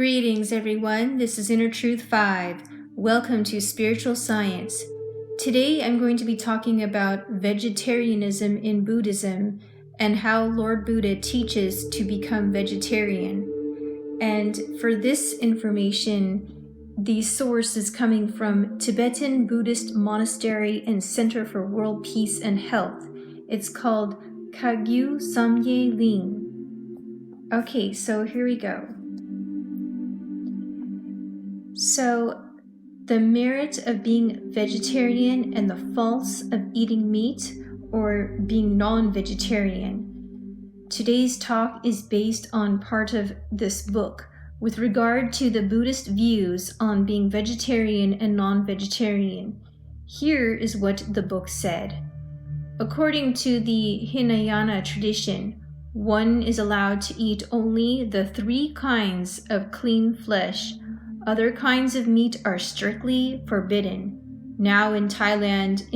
Greetings, everyone. This is Inner Truth 5. Welcome to Spiritual Science. Today, I'm going to be talking about vegetarianism in Buddhism and how Lord Buddha teaches to become vegetarian. And for this information, the source is coming from Tibetan Buddhist Monastery and Center for World Peace and Health. It's called Kagyu Samye Ling. Okay, so here we go. So, the merit of being vegetarian and the faults of eating meat or being non-vegetarian. Today's talk is based on part of this book with regard to the Buddhist views on being vegetarian and non-vegetarian. Here is what the book said. According to the Hinayana tradition, one is allowed to eat only the 3 kinds of clean flesh. Other kinds of meat are strictly forbidden. Now in Thailand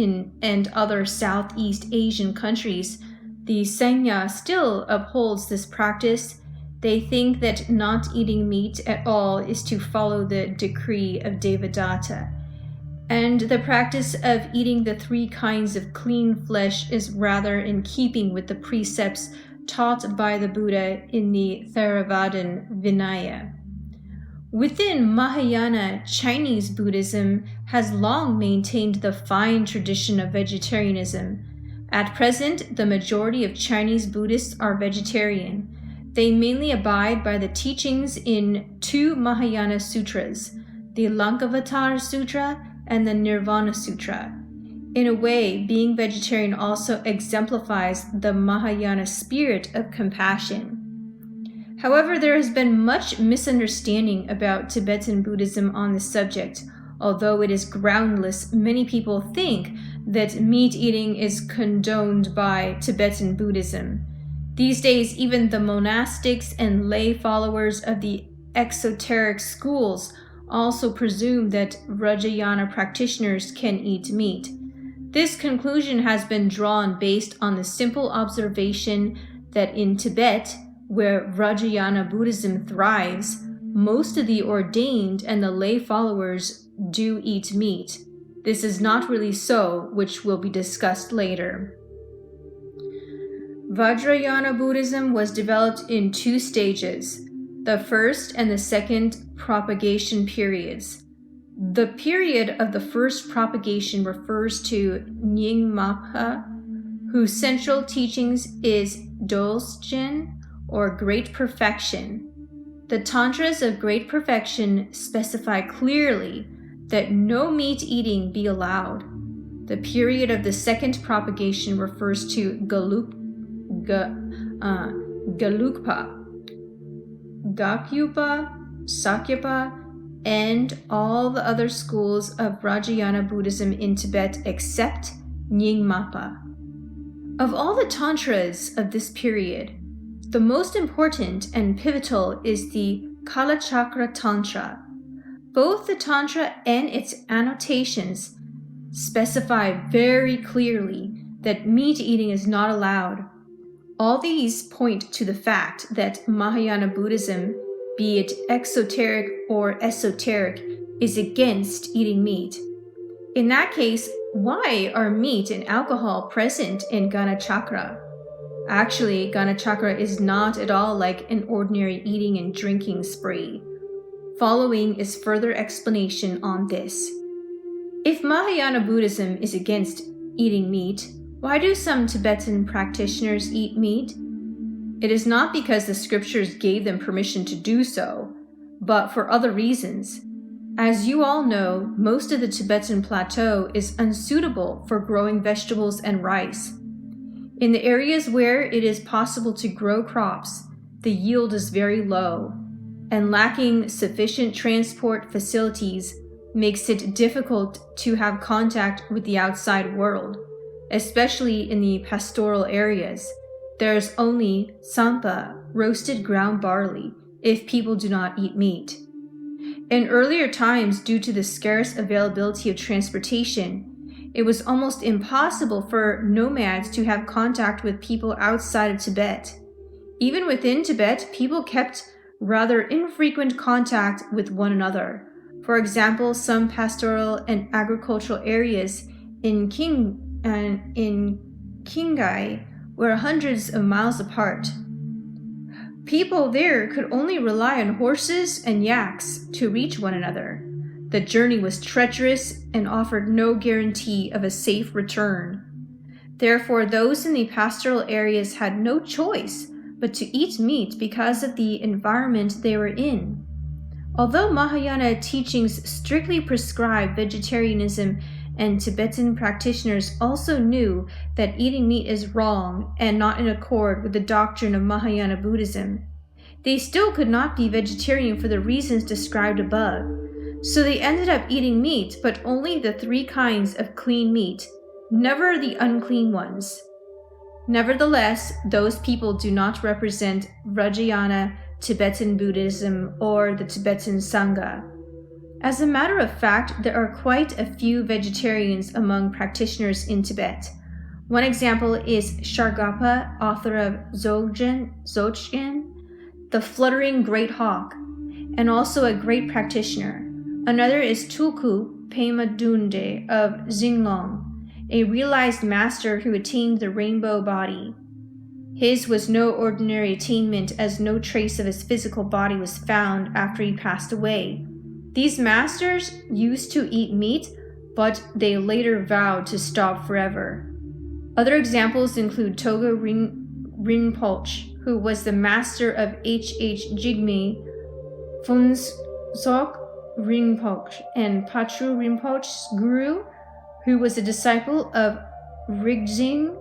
and other Southeast Asian countries, the Sangha still upholds this practice. They think that not eating meat at all is to follow the decree of Devadatta. And the practice of eating the 3 kinds of clean flesh is rather in keeping with the precepts taught by the Buddha in the Theravadan Vinaya. Within Mahayana, Chinese Buddhism has long maintained the fine tradition of vegetarianism. At present, the majority of Chinese Buddhists are vegetarian. They mainly abide by the teachings in 2 Mahayana sutras, the Lankavatara Sutra and the Nirvana Sutra. In a way, being vegetarian also exemplifies the Mahayana spirit of compassion. However, there has been much misunderstanding about Tibetan Buddhism on this subject. Although it is groundless, many people think that meat eating is condoned by Tibetan Buddhism. These days, even the monastics and lay followers of the exoteric schools also presume that Vajrayana practitioners can eat meat. This conclusion has been drawn based on the simple observation that in Tibet, where Vajrayana Buddhism thrives, most of the ordained and the lay followers do eat meat. This is not really so, which will be discussed later. Vajrayana Buddhism was developed in 2 stages, the first and the second propagation periods. The period of the first propagation refers to Nyingmapa, whose central teachings is Dolsgen, or Great Perfection. The Tantras of Great Perfection specify clearly that no meat eating be allowed. The period of the second propagation refers to Gelugpa, Gakyupa, Sakyapa, and all the other schools of Vajrayana Buddhism in Tibet except Nyingmapa. Of all the Tantras of this period, the most important and pivotal is the Kalachakra Tantra. Both the Tantra and its annotations specify very clearly that meat eating is not allowed. All these point to the fact that Mahayana Buddhism, be it exoteric or esoteric, is against eating meat. In that case, why are meat and alcohol present in Ganachakra? Actually, Ganachakra is not at all like an ordinary eating and drinking spree. Following is further explanation on this. If Mahayana Buddhism is against eating meat, why do some Tibetan practitioners eat meat? It is not because the scriptures gave them permission to do so, but for other reasons. As you all know, most of the Tibetan plateau is unsuitable for growing vegetables and rice. In the areas where it is possible to grow crops, the yield is very low, and lacking sufficient transport facilities makes it difficult to have contact with the outside world, especially in the pastoral areas. There is only sampa, roasted ground barley, if people do not eat meat. In earlier times, due to the scarce availability of transportation, it was almost impossible for nomads to have contact with people outside of Tibet. Even within Tibet, people kept rather infrequent contact with one another. For example, some pastoral and agricultural areas in Qinghai were hundreds of miles apart. People there could only rely on horses and yaks to reach one another. The journey was treacherous and offered no guarantee of a safe return. Therefore, those in the pastoral areas had no choice but to eat meat because of the environment they were in. Although Mahayana teachings strictly prescribe vegetarianism, and Tibetan practitioners also knew that eating meat is wrong and not in accord with the doctrine of Mahayana Buddhism, they still could not be vegetarian for the reasons described above. So they ended up eating meat, but only the 3 kinds of clean meat, never the unclean ones. Nevertheless, those people do not represent Vajrayana Tibetan Buddhism or the Tibetan Sangha. As a matter of fact, there are quite a few vegetarians among practitioners in Tibet. One example is Shargapa, author of Dzogchen, the fluttering great hawk, and also a great practitioner. Another is Tulku Pema Dunde of Xinglong, a realized master who attained the rainbow body. His was no ordinary attainment, as no trace of his physical body was found after he passed away. These masters used to eat meat, but they later vowed to stop forever. Other examples include Toga Rinpoche, who was the master of H.H. Jigme, Phuntsok Rinpoche, and Patrul Rinpoche's guru, who was a disciple of Rigdzing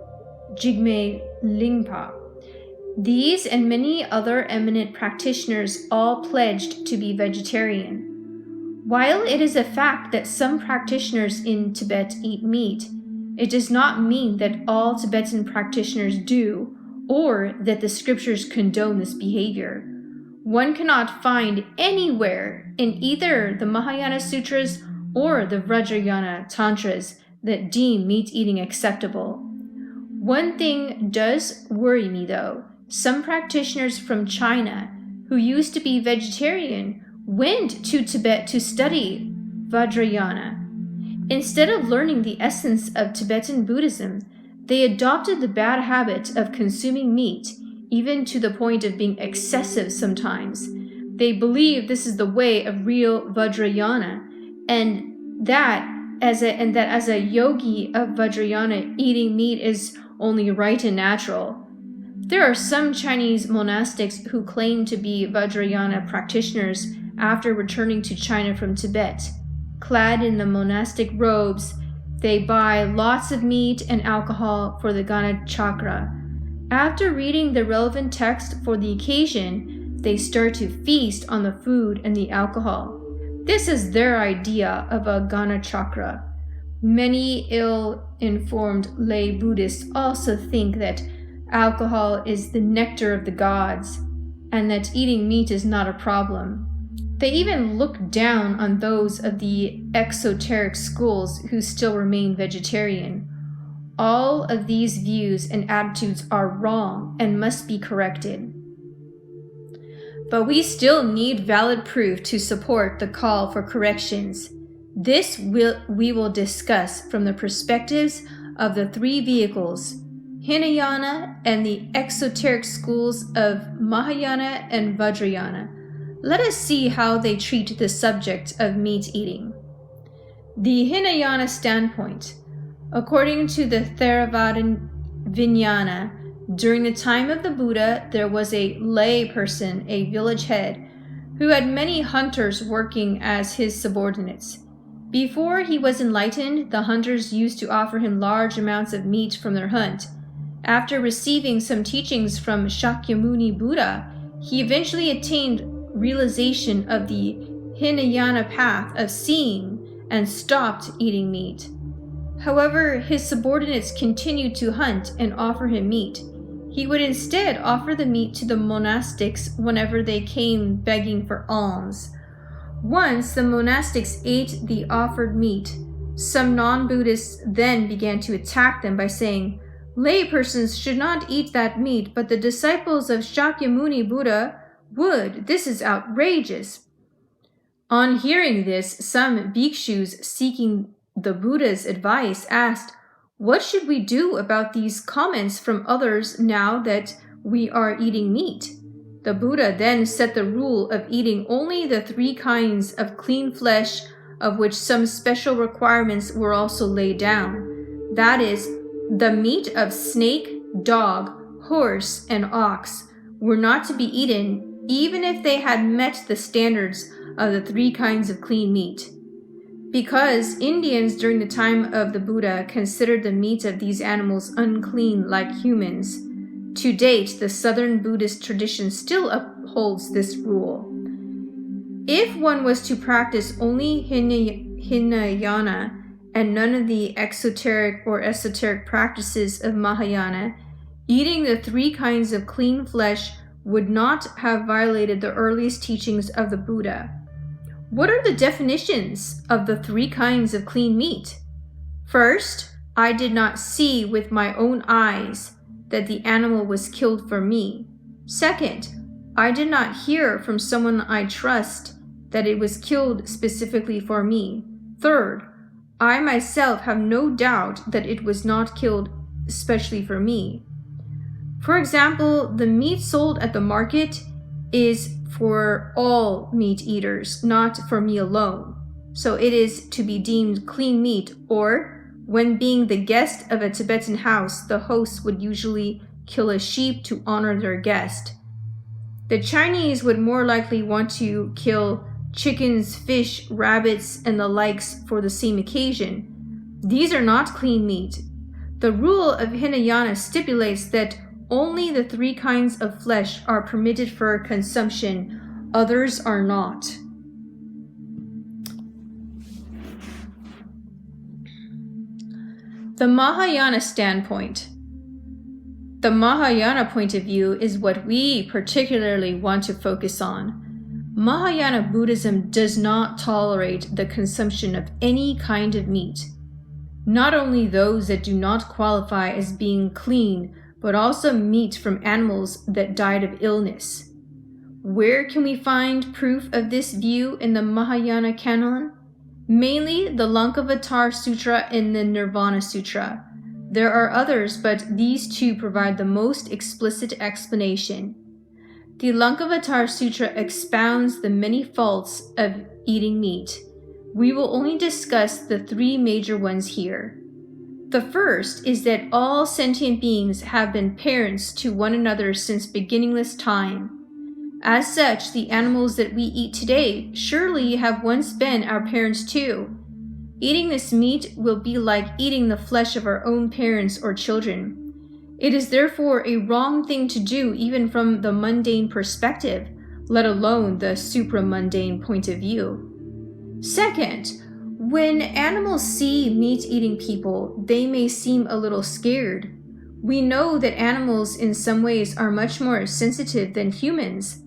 Jigme Lingpa. These and many other eminent practitioners all pledged to be vegetarian. While it is a fact that some practitioners in Tibet eat meat, it does not mean that all Tibetan practitioners do, or that the scriptures condone this behavior. One cannot find anywhere in either the Mahayana Sutras or the Vajrayana Tantras that deem meat eating acceptable. One thing does worry me though. Some practitioners from China who used to be vegetarian went to Tibet to study Vajrayana. Instead of learning the essence of Tibetan Buddhism, they adopted the bad habit of consuming meat, even to the point of being excessive sometimes. They believe this is the way of real Vajrayana, and that as a yogi of Vajrayana, eating meat is only right and natural. There are some Chinese monastics who claim to be Vajrayana practitioners after returning to China from Tibet. Clad in the monastic robes, they buy lots of meat and alcohol for the Gana Chakra. After reading the relevant text for the occasion, they start to feast on the food and the alcohol. This is their idea of a Gana Chakra. Many ill-informed lay Buddhists also think that alcohol is the nectar of the gods, and that eating meat is not a problem. They even look down on those of the exoteric schools who still remain vegetarian. All of these views and attitudes are wrong and must be corrected. But we still need valid proof to support the call for corrections. This we will discuss from the perspectives of the 3 vehicles, Hinayana and the exoteric schools of Mahayana and Vajrayana. Let us see how they treat the subject of meat eating. The Hinayana standpoint. According to the Theravada Vijnana, during the time of the Buddha, there was a lay person, a village head, who had many hunters working as his subordinates. Before he was enlightened, the hunters used to offer him large amounts of meat from their hunt. After receiving some teachings from Shakyamuni Buddha, he eventually attained realization of the Hinayana path of seeing and stopped eating meat. However, his subordinates continued to hunt and offer him meat. He would instead offer the meat to the monastics whenever they came begging for alms. Once the monastics ate the offered meat, some non-Buddhists then began to attack them by saying, "Laypersons should not eat that meat, but the disciples of Shakyamuni Buddha Wood, this is outrageous." On hearing this, some bhikshus seeking the Buddha's advice asked, "What should we do about these comments from others now that we are eating meat?" The Buddha then set the rule of eating only the 3 kinds of clean flesh, of which some special requirements were also laid down. That is, the meat of snake, dog, horse, and ox were not to be eaten, even if they had met the standards of the 3 kinds of clean meat. Because Indians during the time of the Buddha considered the meat of these animals unclean like humans, to date the southern Buddhist tradition still upholds this rule. If one was to practice only Hinayana and none of the exoteric or esoteric practices of Mahayana, eating the 3 kinds of clean flesh would not have violated the earliest teachings of the Buddha. What are the definitions of the 3 kinds of clean meat? First, I did not see with my own eyes that the animal was killed for me. Second, I did not hear from someone I trust that it was killed specifically for me. Third, I myself have no doubt that it was not killed especially for me. For example, the meat sold at the market is for all meat eaters, not for me alone. So it is to be deemed clean meat, or when being the guest of a Tibetan house, the host would usually kill a sheep to honor their guest. The Chinese would more likely want to kill chickens, fish, rabbits, and the likes for the same occasion. These are not clean meat. The rule of Hinayana stipulates that only the 3 kinds of flesh are permitted for consumption, others are not. The Mahayana standpoint. The Mahayana point of view is what we particularly want to focus on. Mahayana Buddhism does not tolerate the consumption of any kind of meat, not only those that do not qualify as being clean, but also meat from animals that died of illness. Where can we find proof of this view in the Mahayana canon? Mainly the Lankavatara Sutra and the Nirvana Sutra. There are others, but these 2 provide the most explicit explanation. The Lankavatara Sutra expounds the many faults of eating meat. We will only discuss the 3 major ones here. The first is that all sentient beings have been parents to one another since beginningless time. As such, the animals that we eat today surely have once been our parents too. Eating this meat will be like eating the flesh of our own parents or children. It is therefore a wrong thing to do even from the mundane perspective, let alone the supramundane point of view. Second, when animals see meat-eating people, they may seem a little scared. We know that animals in some ways are much more sensitive than humans.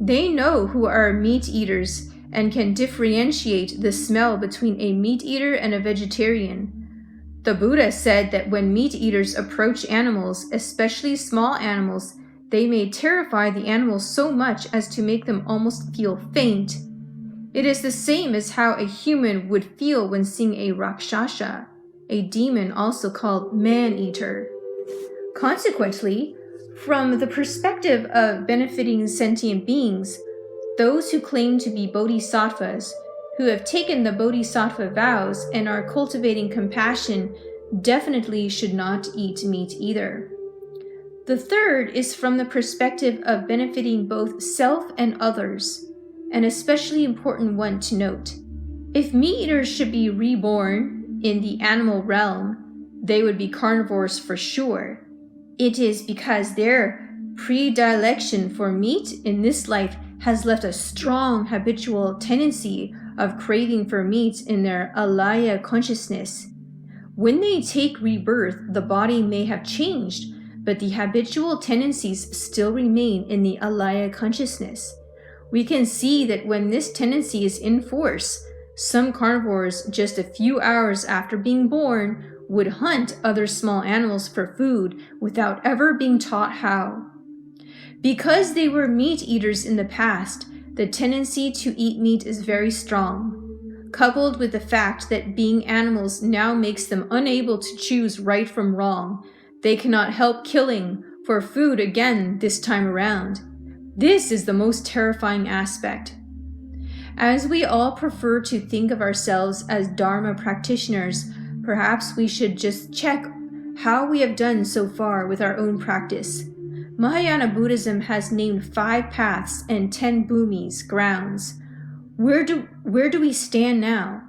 They know who are meat eaters and can differentiate the smell between a meat eater and a vegetarian. The Buddha said that when meat eaters approach animals, especially small animals, they may terrify the animals so much as to make them almost feel faint. It is the same as how a human would feel when seeing a rakshasa, a demon also called man-eater. Consequently, from the perspective of benefiting sentient beings, those who claim to be bodhisattvas, who have taken the bodhisattva vows and are cultivating compassion, definitely should not eat meat either. The third is from the perspective of benefiting both self and others, an especially important one to note. If meat eaters should be reborn in the animal realm, they would be carnivores for sure. It is because their predilection for meat in this life has left a strong habitual tendency of craving for meat in their alaya consciousness. When they take rebirth, the body may have changed, but the habitual tendencies still remain in the alaya consciousness. We can see that when this tendency is in force, some carnivores, just a few hours after being born, would hunt other small animals for food without ever being taught how. Because they were meat eaters in the past, the tendency to eat meat is very strong, coupled with the fact that being animals now makes them unable to choose right from wrong. They cannot help killing for food again this time around. This is the most terrifying aspect. As we all prefer to think of ourselves as Dharma practitioners, perhaps we should just check how we have done so far with our own practice. Mahayana Buddhism has named 5 paths and 10 bhumis, grounds. Where do we stand now?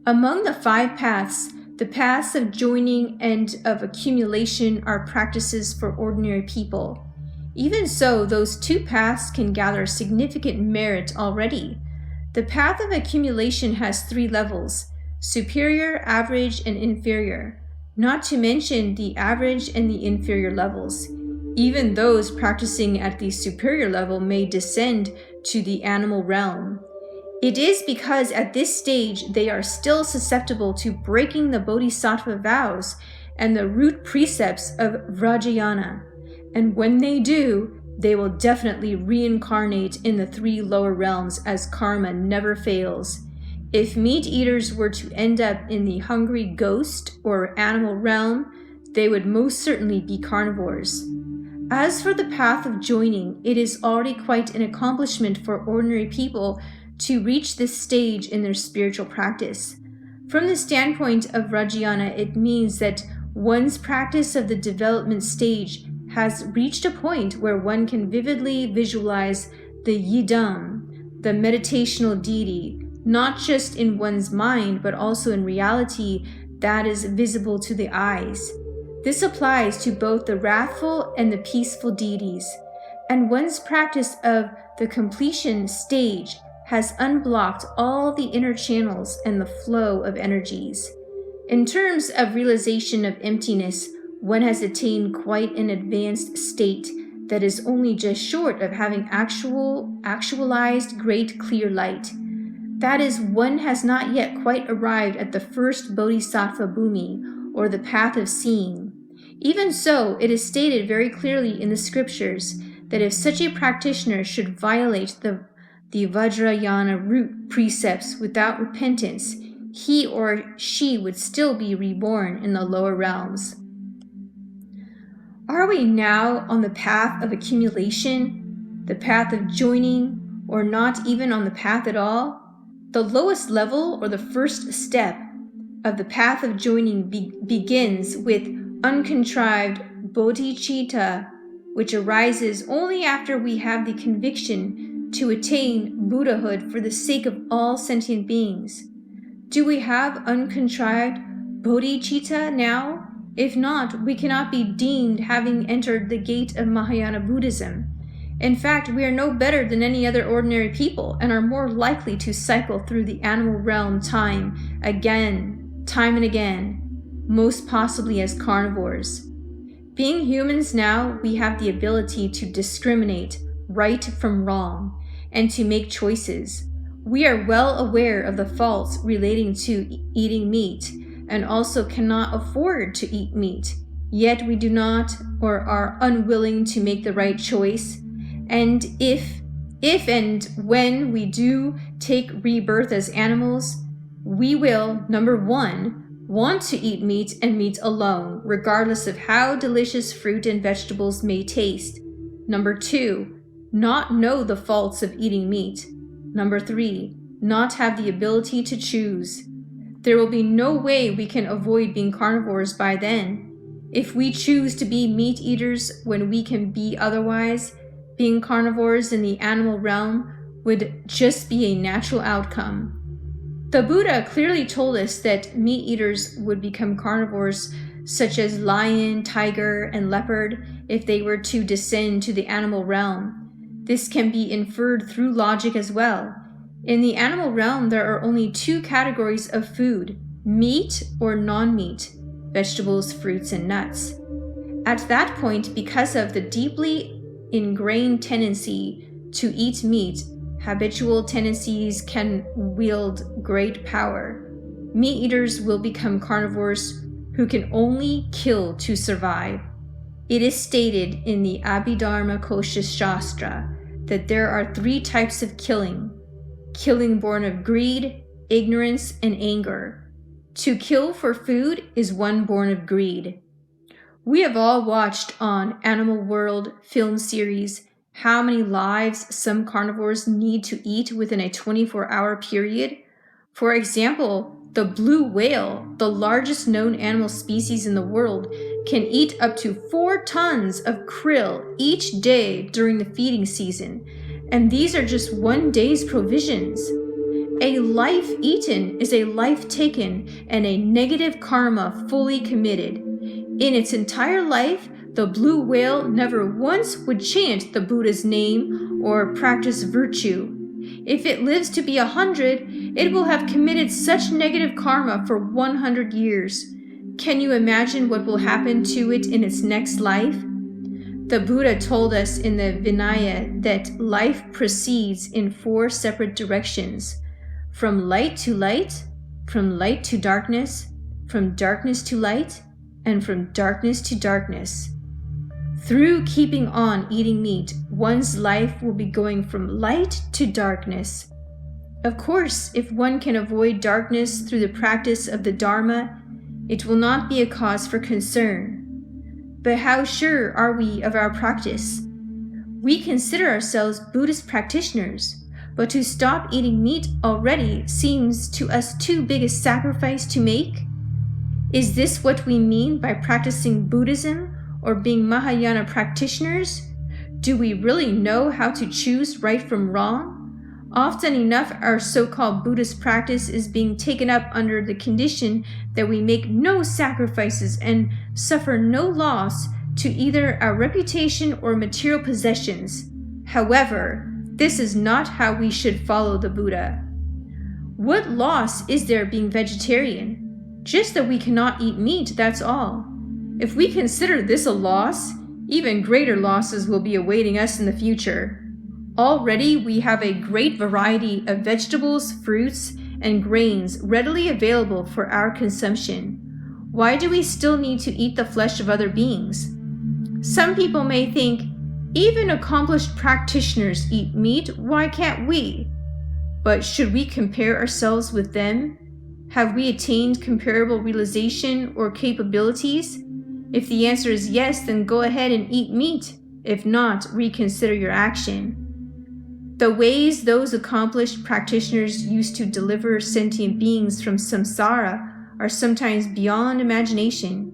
Among the 5 paths, the paths of joining and of accumulation are practices for ordinary people. Even so, those 2 paths can gather significant merit already. The path of accumulation has 3 levels: superior, average, and inferior, not to mention the average and the inferior levels. Even those practicing at the superior level may descend to the animal realm. It is because at this stage they are still susceptible to breaking the bodhisattva vows and the root precepts of Vajrayana, and when they do, they will definitely reincarnate in the 3 lower realms, as karma never fails. If meat eaters were to end up in the hungry ghost or animal realm, they would most certainly be carnivores. As for the path of joining, it is already quite an accomplishment for ordinary people to reach this stage in their spiritual practice. From the standpoint of Vajrayana, it means that one's practice of the development stage has reached a point where one can vividly visualize the yidam, the meditational deity, not just in one's mind, but also in reality that is visible to the eyes. This applies to both the wrathful and the peaceful deities, and one's practice of the completion stage has unblocked all the inner channels and the flow of energies. In terms of realization of emptiness, one has attained quite an advanced state that is only just short of having actualized great clear light. That is, one has not yet quite arrived at the first bodhisattva bhumi, or the path of seeing. Even so, it is stated very clearly in the scriptures that if such a practitioner should violate the Vajrayana root precepts without repentance, he or she would still be reborn in the lower realms. Are we now on the path of accumulation, the path of joining, or not even on the path at all? The lowest level, or the first step of the path of joining begins with uncontrived bodhicitta, which arises only after we have the conviction to attain Buddhahood for the sake of all sentient beings. Do we have uncontrived bodhicitta now? If not, we cannot be deemed having entered the gate of Mahayana Buddhism. In fact, we are no better than any other ordinary people and are more likely to cycle through the animal realm time and again, most possibly as carnivores. Being humans now, we have the ability to discriminate right from wrong and to make choices. We are well aware of the faults relating to eating meat and also cannot afford to eat meat, yet we do not or are unwilling to make the right choice. And if and when we do take rebirth as animals, we will, number 1, want to eat meat and meat alone, regardless of how delicious fruit and vegetables may taste. Number 2, not know the faults of eating meat. Number 3, not have the ability to choose. There will be no way we can avoid being carnivores by then. If we choose to be meat eaters when we can be otherwise, being carnivores in the animal realm would just be a natural outcome. The Buddha clearly told us that meat eaters would become carnivores such as lion, tiger, and leopard if they were to descend to the animal realm. This can be inferred through logic as well. In the animal realm, there are only 2 categories of food: meat or non-meat, vegetables, fruits, and nuts. At that point, because of the deeply ingrained tendency to eat meat, habitual tendencies can wield great power. Meat eaters will become carnivores who can only kill to survive. It is stated in the Abhidharma Kosha Shastra that there are 3 types of killing: killing born of greed, ignorance, and anger. To kill for food is one born of greed. We have all watched on Animal World film series how many lives some carnivores need to eat within a 24-hour period. For example, the blue whale, the largest known animal species in the world, can eat up to 4 tons of krill each day during the feeding season, and these are just one day's provisions. A life eaten is a life taken and a negative karma fully committed. In its entire life, the blue whale never once would chant the Buddha's name or practice virtue. If it lives to be 100, it will have committed such negative karma for 100 years. Can you imagine what will happen to it in its next life? The Buddha told us in the Vinaya that life proceeds in 4 separate directions: from light to light, from light to darkness, from darkness to light, and from darkness to darkness. Through keeping on eating meat, one's life will be going from light to darkness. Of course, if one can avoid darkness through the practice of the Dharma, it will not be a cause for concern. But how sure are we of our practice? We consider ourselves Buddhist practitioners, but to stop eating meat already seems to us too big a sacrifice to make. Is this what we mean by practicing Buddhism or being Mahayana practitioners? Do we really know how to choose right from wrong? Often enough, our so-called Buddhist practice is being taken up under the condition that we make no sacrifices and suffer no loss to either our reputation or material possessions. However, this is not how we should follow the Buddha. What loss is there being vegetarian? Just that we cannot eat meat, that's all. If we consider this a loss, even greater losses will be awaiting us in the future. Already we have a great variety of vegetables, fruits, and grains readily available for our consumption. Why do we still need to eat the flesh of other beings? Some people may think, even accomplished practitioners eat meat, why can't we? But should we compare ourselves with them? Have we attained comparable realization or capabilities? If the answer is yes, then go ahead and eat meat. If not, reconsider your action. The ways those accomplished practitioners used to deliver sentient beings from samsara are sometimes beyond imagination.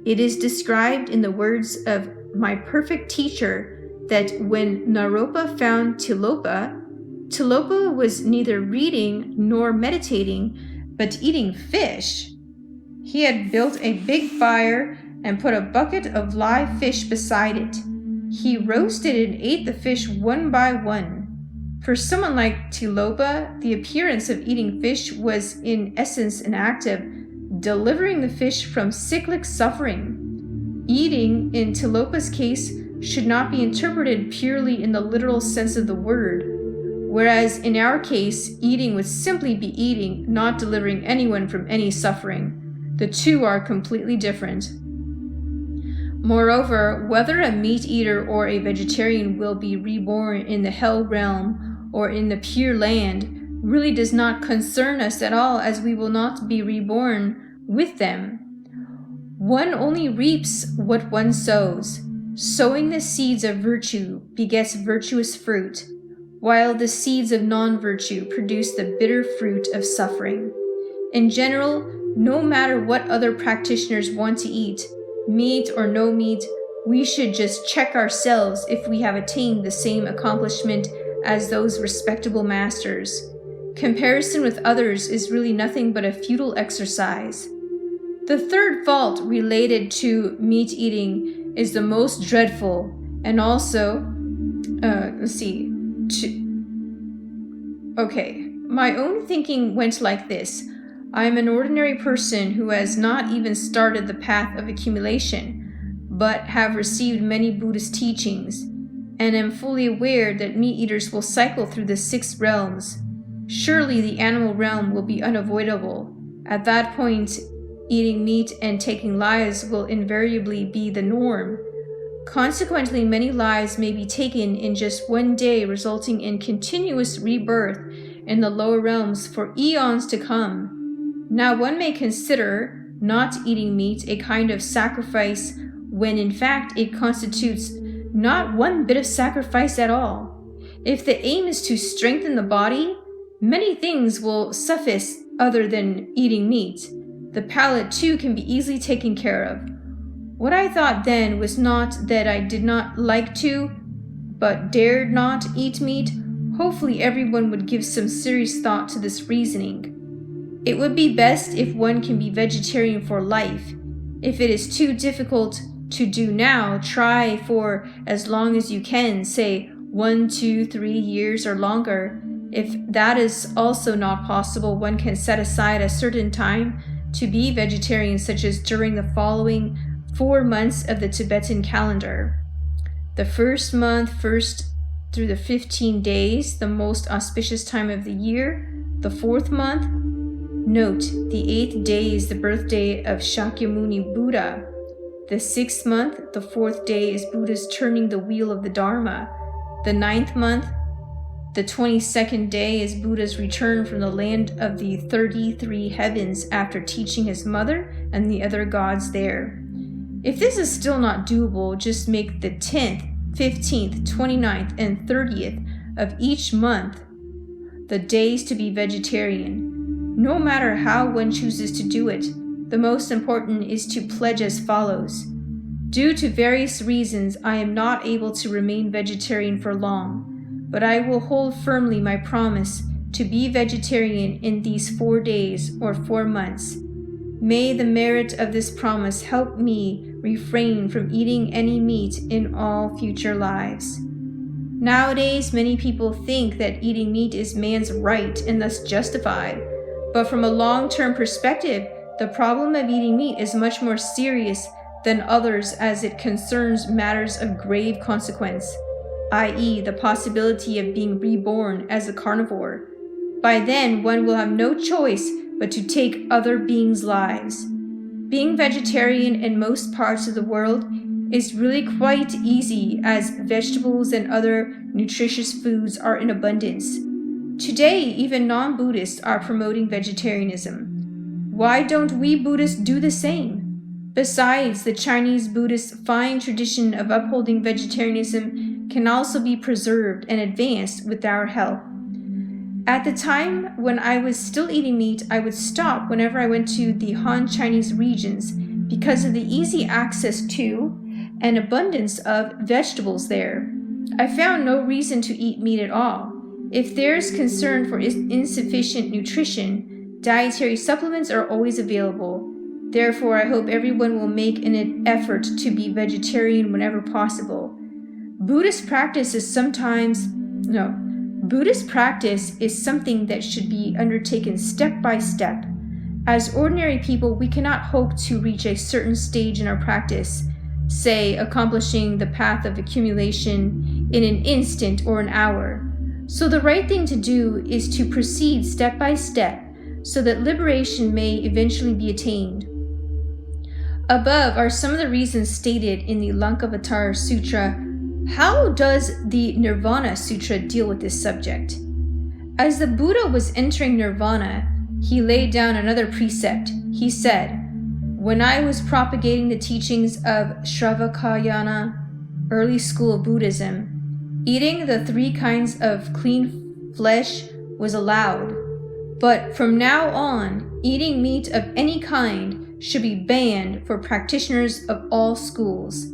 It is described in the words of my perfect teacher that when Naropa found Tilopa, Tilopa was neither reading nor meditating, but eating fish. He had built a big fire and put a bucket of live fish beside it. He roasted and ate the fish one by one. For someone like Tilopa, the appearance of eating fish was in essence an act of delivering the fish from cyclic suffering. Eating, in Tilopa's case, should not be interpreted purely in the literal sense of the word, whereas in our case, eating would simply be eating, not delivering anyone from any suffering. The two are completely different. Moreover, whether a meat eater or a vegetarian will be reborn in the hell realm or in the pure land really does not concern us at all, as we will not be reborn with them. One only reaps what one sows. Sowing the seeds of virtue begets virtuous fruit, while the seeds of non-virtue produce the bitter fruit of suffering. In general, no matter what other practitioners want to eat, meat or no meat, we should just check ourselves if we have attained the same accomplishment as those respectable masters. Comparison with others is really nothing but a futile exercise. The third fault related to meat eating is the most dreadful, and also, my own thinking went like this. I am an ordinary person who has not even started the path of accumulation, but have received many Buddhist teachings, and am fully aware that meat eaters will cycle through the 6 realms. Surely the animal realm will be unavoidable. At that point, eating meat and taking lives will invariably be the norm. Consequently, many lives may be taken in just one day, resulting in continuous rebirth in the lower realms for eons to come. Now, one may consider not eating meat a kind of sacrifice when in fact it constitutes not one bit of sacrifice at all. If the aim is to strengthen the body, many things will suffice other than eating meat. The palate, too, can be easily taken care of. What I thought then was not that I did not like to, but dared not eat meat. Hopefully everyone would give some serious thought to this reasoning. It would be best if one can be vegetarian for life. If it is too difficult to do now, try for as long as you can, say 1, 2, 3 years or longer. If that is also not possible, one can set aside a certain time to be vegetarian, such as during the following 4 months of the Tibetan calendar. The first month, 1st through the 15 days, the most auspicious time of the year. The 4th month, note, the 8th day is the birthday of Shakyamuni Buddha. The 6th month, the 4th day is Buddha's turning the wheel of the Dharma. The 9th month, the 22nd day is Buddha's return from the land of the 33 heavens after teaching his mother and the other gods there. If this is still not doable, just make the 10th, 15th, 29th, and 30th of each month the days to be vegetarian. No matter how one chooses to do it, the most important is to pledge as follows. Due to various reasons, I am not able to remain vegetarian for long, but I will hold firmly my promise to be vegetarian in these 4 days or 4 months. May the merit of this promise help me refrain from eating any meat in all future lives. Nowadays, many people think that eating meat is man's right and thus justified, but from a long-term perspective, the problem of eating meat is much more serious than others as it concerns matters of grave consequence, i.e., the possibility of being reborn as a carnivore. By then, one will have no choice but to take other beings' lives. Being vegetarian in most parts of the world is really quite easy, as vegetables and other nutritious foods are in abundance. Today, even non-Buddhists are promoting vegetarianism. Why don't we Buddhists do the same? Besides, the Chinese Buddhist fine tradition of upholding vegetarianism can also be preserved and advanced with our help. At the time when I was still eating meat, I would stop whenever I went to the Han Chinese regions because of the easy access to and abundance of vegetables there. I found no reason to eat meat at all. If there's concern for insufficient nutrition, dietary supplements are always available. Therefore, I hope everyone will make an effort to be vegetarian whenever possible. Buddhist practice is something that should be undertaken step by step. As ordinary people, we cannot hope to reach a certain stage in our practice, say accomplishing the path of accumulation in an instant or an hour. So the right thing to do is to proceed step by step so that liberation may eventually be attained. Above are some of the reasons stated in the Lankavatara Sutra. How does the Nirvana Sutra deal with this subject? As the Buddha was entering nirvana, he laid down another precept. He said, "When I was propagating the teachings of Shravakayana, early school of Buddhism, eating the 3 kinds of clean flesh was allowed. But from now on, eating meat of any kind should be banned for practitioners of all schools.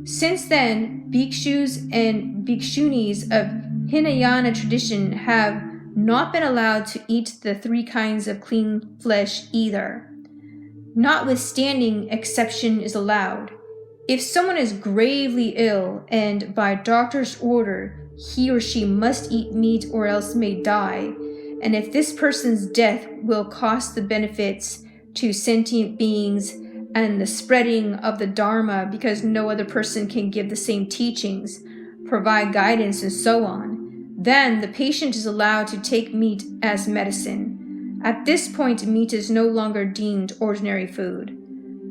Since then, bhikshus and bhikshunis of Hinayana tradition have not been allowed to eat the 3 kinds of clean flesh either. Notwithstanding, exception is allowed. If someone is gravely ill and by doctor's order, he or she must eat meat or else may die, and if this person's death will cost the benefits to sentient beings and the spreading of the Dharma because no other person can give the same teachings, provide guidance, and so on, then the patient is allowed to take meat as medicine. At this point, meat is no longer deemed ordinary food.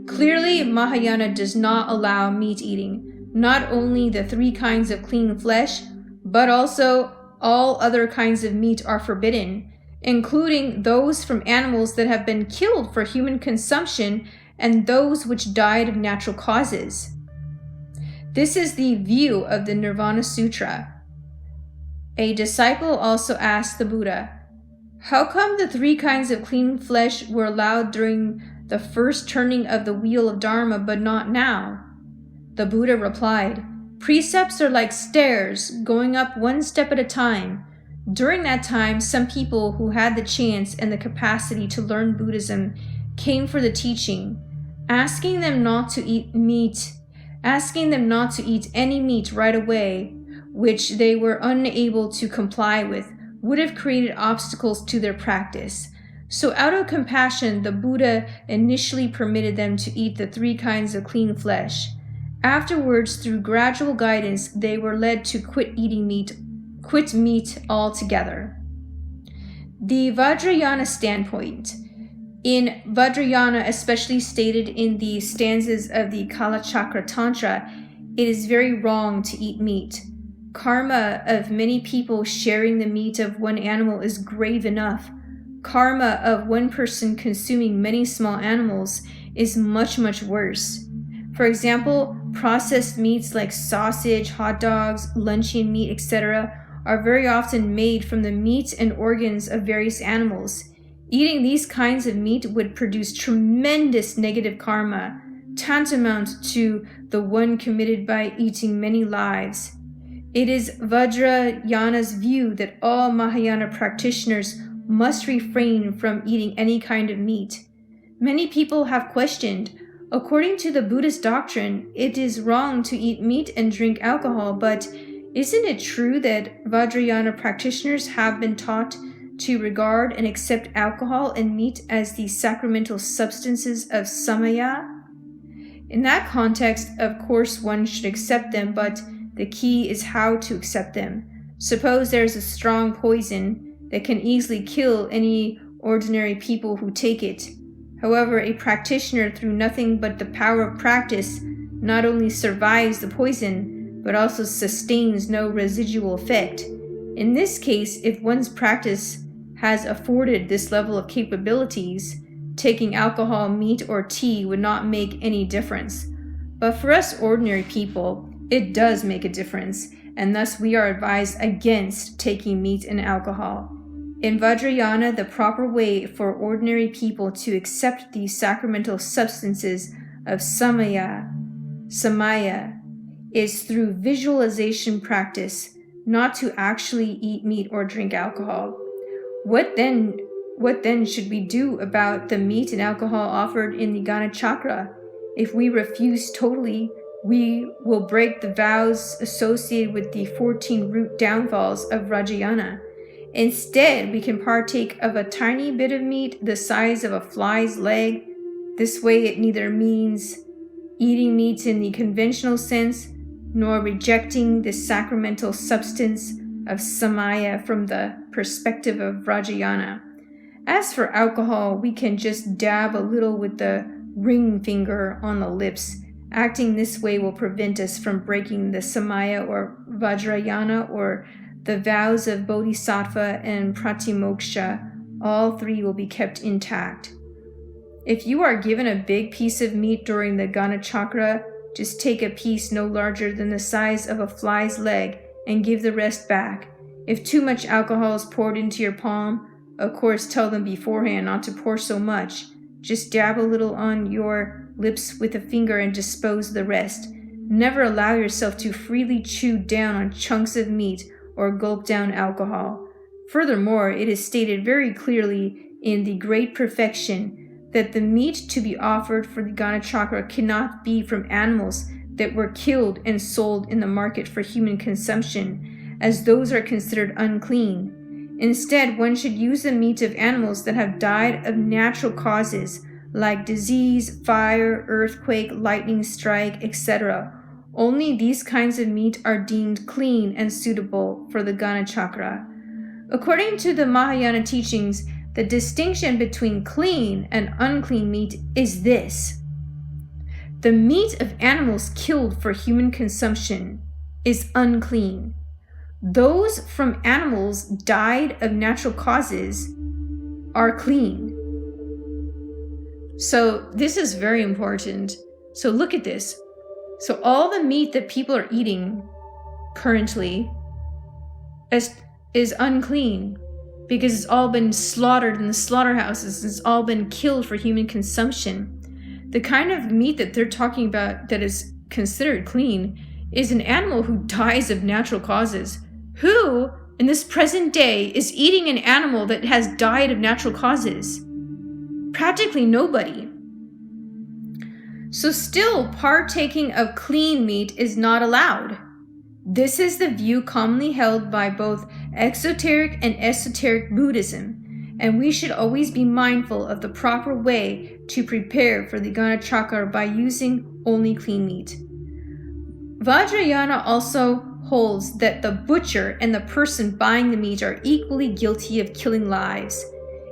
Clearly, Mahayana does not allow meat eating, not only the 3 kinds of clean flesh, but also all other kinds of meat are forbidden, including those from animals that have been killed for human consumption and those which died of natural causes. This is the view of the Nirvana Sutra. A disciple also asked the Buddha, "How come the 3 kinds of clean flesh were allowed during the first turning of the wheel of Dharma, but not now?" The Buddha replied, "Precepts are like stairs, going up 1 step at a time. During that time, some people who had the chance and the capacity to learn Buddhism came for the teaching, asking them not to eat any meat right away, which they were unable to comply with, would have created obstacles to their practice. So out of compassion, the Buddha initially permitted them to eat the 3 kinds of clean flesh. Afterwards, through gradual guidance, they were led to quit meat altogether." The Vajrayana standpoint. In Vajrayana, especially stated in the stanzas of the Kalachakra Tantra, it is very wrong to eat meat. Karma of many people sharing the meat of one animal is grave enough. Karma of one person consuming many small animals is much, much worse. For example, processed meats like sausage, hot dogs, luncheon meat, etc. are very often made from the meat and organs of various animals. Eating these kinds of meat would produce tremendous negative karma, tantamount to the one committed by eating many lives. It is Vajrayana's view that all Mahayana practitioners must refrain from eating any kind of meat. Many people have questioned, according to the Buddhist doctrine, it is wrong to eat meat and drink alcohol, but isn't it true that Vajrayana practitioners have been taught to regard and accept alcohol and meat as the sacramental substances of samaya? In that context, of course, one should accept them, but the key is how to accept them. Suppose there is a strong poison that can easily kill any ordinary people who take it. However, a practitioner, through nothing but the power of practice, not only survives the poison, but also sustains no residual effect. In this case, if one's practice has afforded this level of capabilities, taking alcohol, meat, or tea would not make any difference. But for us ordinary people, it does make a difference, and thus we are advised against taking meat and alcohol. In Vajrayana, the proper way for ordinary people to accept these sacramental substances of samaya, is through visualization practice, not to actually eat meat or drink alcohol. What then should we do about the meat and alcohol offered in the Ganachakra? If we refuse totally, we will break the vows associated with the 14 root downfalls of Vajrayana. Instead, we can partake of a tiny bit of meat the size of a fly's leg. This way it neither means eating meat in the conventional sense, nor rejecting the sacramental substance of samaya from the perspective of Vajrayana. As for alcohol, we can just dab a little with the ring finger on the lips. Acting this way will prevent us from breaking the samaya or Vajrayana or the vows of Bodhisattva and Pratimoksha. All 3 will be kept intact. If you are given a big piece of meat during the Ganachakra, just take a piece no larger than the size of a fly's leg and give the rest back. If too much alcohol is poured into your palm, of course tell them beforehand not to pour so much. Just dab a little on your lips with a finger and dispose of the rest. Never allow yourself to freely chew down on chunks of meat or gulp down alcohol. Furthermore, it is stated very clearly in the Great Perfection that the meat to be offered for the Ganachakra cannot be from animals that were killed and sold in the market for human consumption, as those are considered unclean. Instead, one should use the meat of animals that have died of natural causes, like disease, fire, earthquake, lightning strike, etc. Only these kinds of meat are deemed clean and suitable for the Ganachakra. According to the Mahayana teachings, the distinction between clean and unclean meat is this. The meat of animals killed for human consumption is unclean. Those from animals died of natural causes are clean. So this is very important. So look at this. So all the meat that people are eating currently is unclean because it's all been slaughtered in the slaughterhouses. It's all been killed for human consumption. The kind of meat that they're talking about that is considered clean is an animal who dies of natural causes. Who, in this present day, is eating an animal that has died of natural causes? Practically nobody. So still, partaking of clean meat is not allowed. This is the view commonly held by both exoteric and esoteric Buddhism, and we should always be mindful of the proper way to prepare for the Ganachakra by using only clean meat. Vajrayana also holds that the butcher and the person buying the meat are equally guilty of killing lives.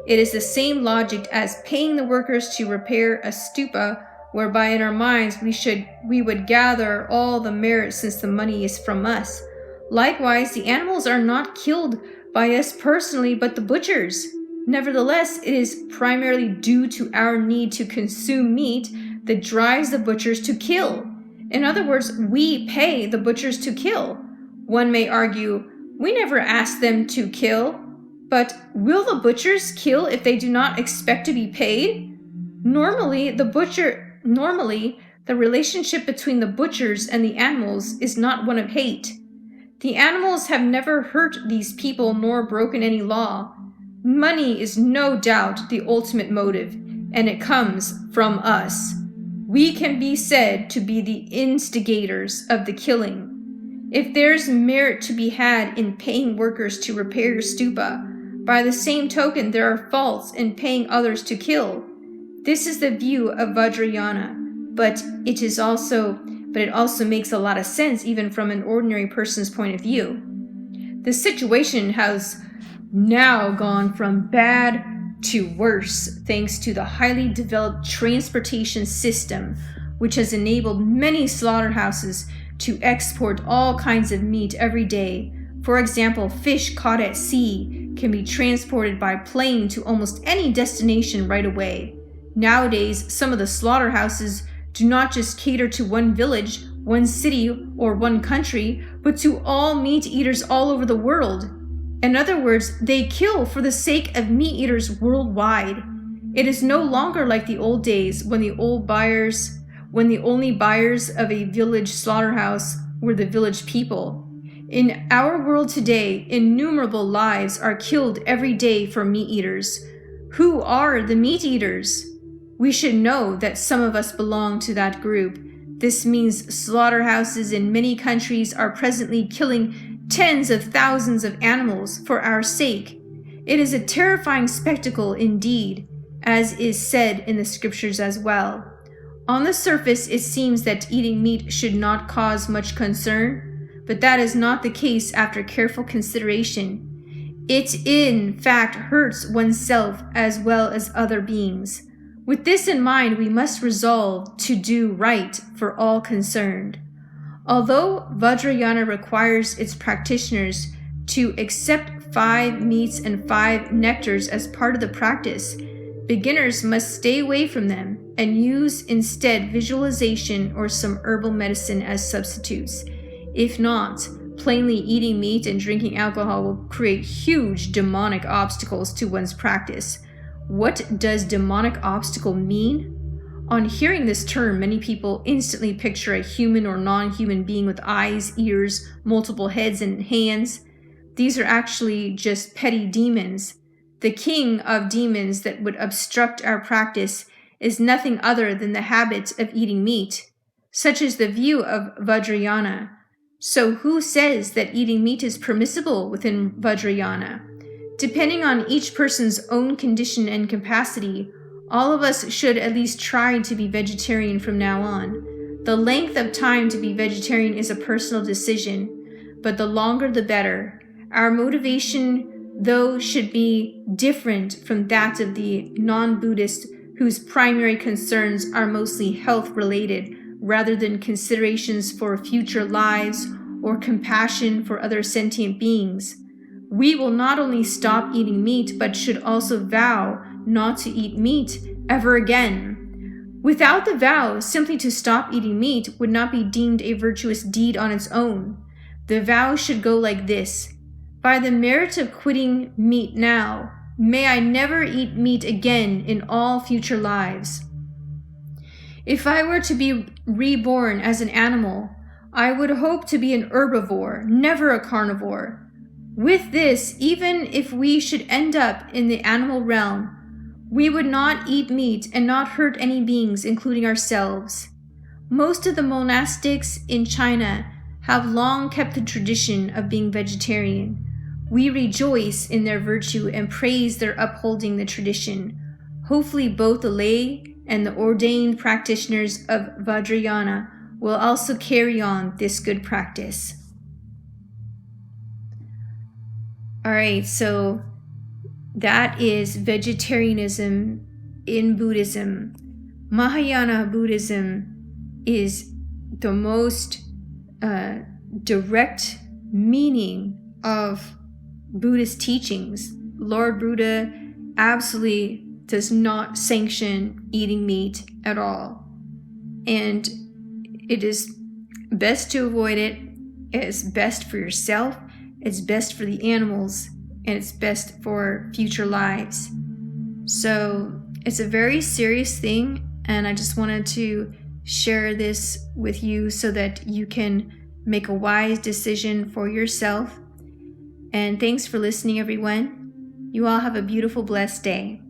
It is the same logic as paying the workers to repair a stupa, whereby in our minds we would gather all the merit since the money is from us. Likewise, the animals are not killed by us personally, but the butchers. Nevertheless, it is primarily due to our need to consume meat that drives the butchers to kill. In other words, we pay the butchers to kill. One may argue, we never asked them to kill, but will the butchers kill if they do not expect to be paid? Normally, the relationship between the butchers and the animals is not one of hate. The animals have never hurt these people nor broken any law. Money is no doubt the ultimate motive, and it comes from us. We can be said to be the instigators of the killing. If there's merit to be had in paying workers to repair your stupa, by the same token there are faults in paying others to kill. This is the view of Vajrayana, but it also makes a lot of sense even from an ordinary person's point of view. The situation has now gone from bad to worse thanks to the highly developed transportation system, which has enabled many slaughterhouses to export all kinds of meat every day. For example, fish caught at sea can be transported by plane to almost any destination right away. Nowadays, some of the slaughterhouses do not just cater to one village, one city, or one country, but to all meat eaters all over the world. In other words, they kill for the sake of meat eaters worldwide. It is no longer like the old days when the only buyers of a village slaughterhouse were the village people. In our world today, innumerable lives are killed every day for meat eaters. Who are the meat eaters? We should know that some of us belong to that group. This means slaughterhouses in many countries are presently killing tens of thousands of animals for our sake. It is a terrifying spectacle indeed, as is said in the scriptures as well. On the surface, it seems that eating meat should not cause much concern, but that is not the case after careful consideration. It, in fact, hurts oneself as well as other beings. With this in mind, we must resolve to do right for all concerned. Although Vajrayana requires its practitioners to accept 5 meats and 5 nectars as part of the practice, beginners must stay away from them and use instead visualization or some herbal medicine as substitutes. If not, plainly eating meat and drinking alcohol will create huge demonic obstacles to one's practice. What does demonic obstacle mean? On hearing this term, many people instantly picture a human or non-human being with eyes, ears, multiple heads, and hands. These are actually just petty demons. The king of demons that would obstruct our practice is nothing other than the habit of eating meat. Such is the view of Vajrayana. So who says that eating meat is permissible within Vajrayana? Depending on each person's own condition and capacity, all of us should at least try to be vegetarian from now on. The length of time to be vegetarian is a personal decision, but the longer the better. Our motivation, though, should be different from that of the non-Buddhist whose primary concerns are mostly health-related, rather than considerations for future lives or compassion for other sentient beings, we will not only stop eating meat, but should also vow not to eat meat ever again. Without the vow, simply to stop eating meat would not be deemed a virtuous deed on its own. The vow should go like this: by the merit of quitting meat now, may I never eat meat again in all future lives. If I were to be reborn as an animal, I would hope to be an herbivore, never a carnivore. With this, even if we should end up in the animal realm, we would not eat meat and not hurt any beings, including ourselves. Most of the monastics in China have long kept the tradition of being vegetarian. We rejoice in their virtue and praise their upholding the tradition. Hopefully both the lay and the ordained practitioners of Vajrayana will also carry on this good practice. All right, so that is vegetarianism in Buddhism. Mahayana Buddhism is the most direct meaning of Buddhist teachings. Lord Buddha absolutely does not sanction eating meat at all. And it is best to avoid it. It's best for yourself, it's best for the animals, and it's best for future lives. So it's a very serious thing, and I just wanted to share this with you so that you can make a wise decision for yourself. And thanks for listening, everyone. You all have a beautiful, blessed day.